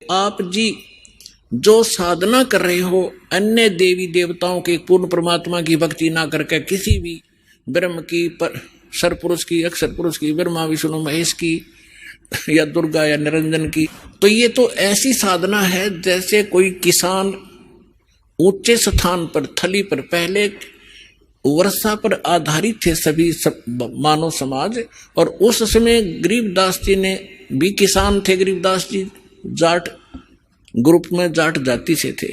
आप जी जो साधना कर रहे हो अन्य देवी देवताओं के पूर्ण परमात्मा की भक्ति ना करके किसी भी ब्रह्म की, सरपुरुष की, अक्षर पुरुष की, ब्रह्मा विष्णु महेश की या दुर्गा या निरंजन की, तो ये तो ऐसी साधना है जैसे कोई किसान ऊंचे स्थान पर थली पर, पहले वर्षा पर आधारित थे सभी मानव समाज, और उस समय गरीबदास जी ने भी किसान थे। गरीबदास जी जाट ग्रुप में, जाट जाति से थे,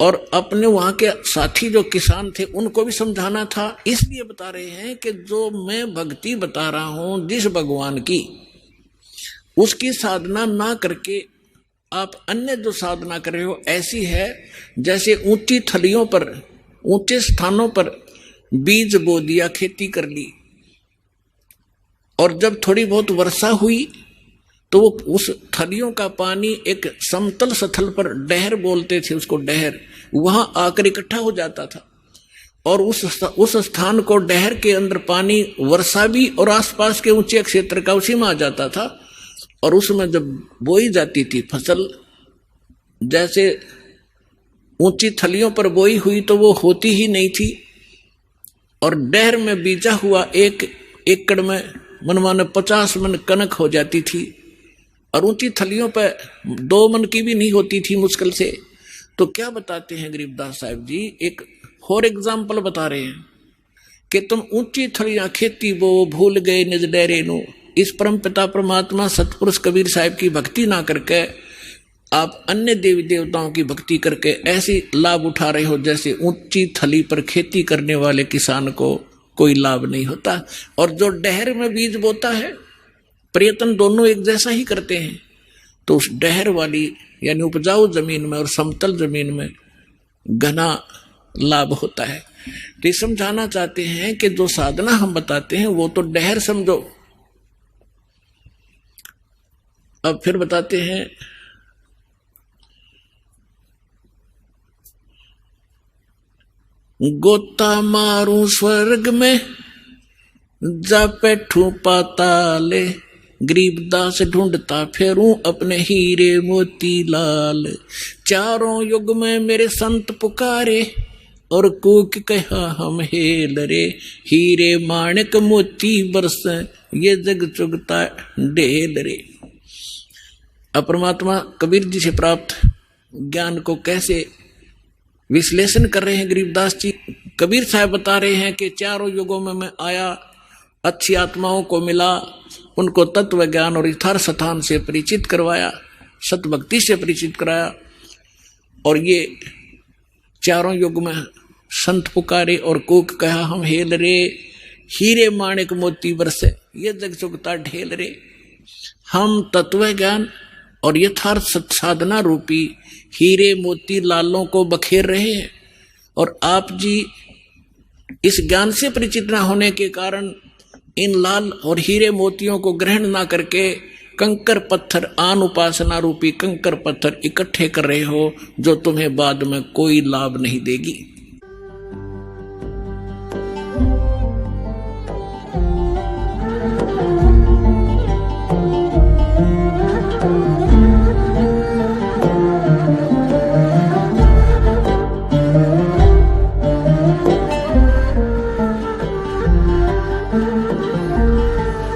और अपने वहां के साथी जो किसान थे उनको भी समझाना था। इसलिए बता रहे हैं कि जो मैं भक्ति बता रहा हूं जिस भगवान की, उसकी साधना ना करके आप अन्य जो साधना कर रहे हो ऐसी है जैसे ऊंची थलियों पर, ऊंचे स्थानों पर बीज बो दिया, खेती कर ली, और जब थोड़ी बहुत वर्षा हुई तो वो उस थलियों का पानी एक समतल स्थल पर, डहर बोलते थे उसको, डहर, वहां आकर इकट्ठा हो जाता था, और उस स्थान को, डहर के अंदर पानी वर्षा भी और आसपास के ऊंचे क्षेत्र का उसी में आ जाता था, और उसमें जब बोई जाती थी फसल, जैसे ऊंची थलियों पर बोई हुई तो वो होती ही नहीं थी, और डहर में बीजा हुआ 1 एकड़ में मनमाने 50 मन कनक हो जाती थी, और ऊंची थलियों पर 2 मन की भी नहीं होती थी मुश्किल से। तो क्या बताते हैं गरीबदास साहब जी, एक फॉर एग्जाम्पल बता रहे हैं कि तुम ऊंची थलियां खेती बो, भूल गए निज डेरे नु। इस परम पिता परमात्मा सतपुरुष कबीर साहब की भक्ति ना करके आप अन्य देवी देवताओं की भक्ति करके ऐसी लाभ उठा रहे हो जैसे ऊंची थली पर खेती करने वाले किसान को कोई लाभ नहीं होता। और जो डहर में बीज बोता है, प्रयत्न दोनों एक जैसा ही करते हैं, तो उस डहर वाली यानी उपजाऊ जमीन में और समतल जमीन में घना लाभ होता है। तो ये समझाना चाहते हैं कि जो साधना हम बताते हैं वो तो डहर समझो। अब फिर बताते हैं, गोता मारू स्वर्ग में जा बैठू पाताले, गरीबदास ढूंढता फेरूं अपने हीरे मोती लाल। चारों युग में मेरे संत पुकारे और कूक कहा हम हेल रे, हीरे माणिक मोती बरस ये जग चुगता ढेल रे। अब परमात्मा कबीर जी से प्राप्त ज्ञान को कैसे विश्लेषण कर रहे हैं गरीबदास जी। कबीर साहब बता रहे हैं कि चारों युगों में मैं आया, अच्छी आत्माओं को मिला, उनको तत्व ज्ञान और यथार्थ स्थान से परिचित करवाया, सतभक्ति से परिचित कराया, और ये चारों युग में संत पुकारे और कूक कहा हम हेल रे, हीरे माणिक मोती बरसे ये जग चुगता ढेल रे। हम तत्व ज्ञान और यथार्थ साधना रूपी हीरे मोती लालों को बखेर रहे हैं, और आप जी इस ज्ञान से परिचित न होने के कारण इन लाल और हीरे मोतियों को ग्रहण ना करके कंकर पत्थर, आन उपासना रूपी कंकर पत्थर इकट्ठे कर रहे हो, जो तुम्हें बाद में कोई लाभ नहीं देगी।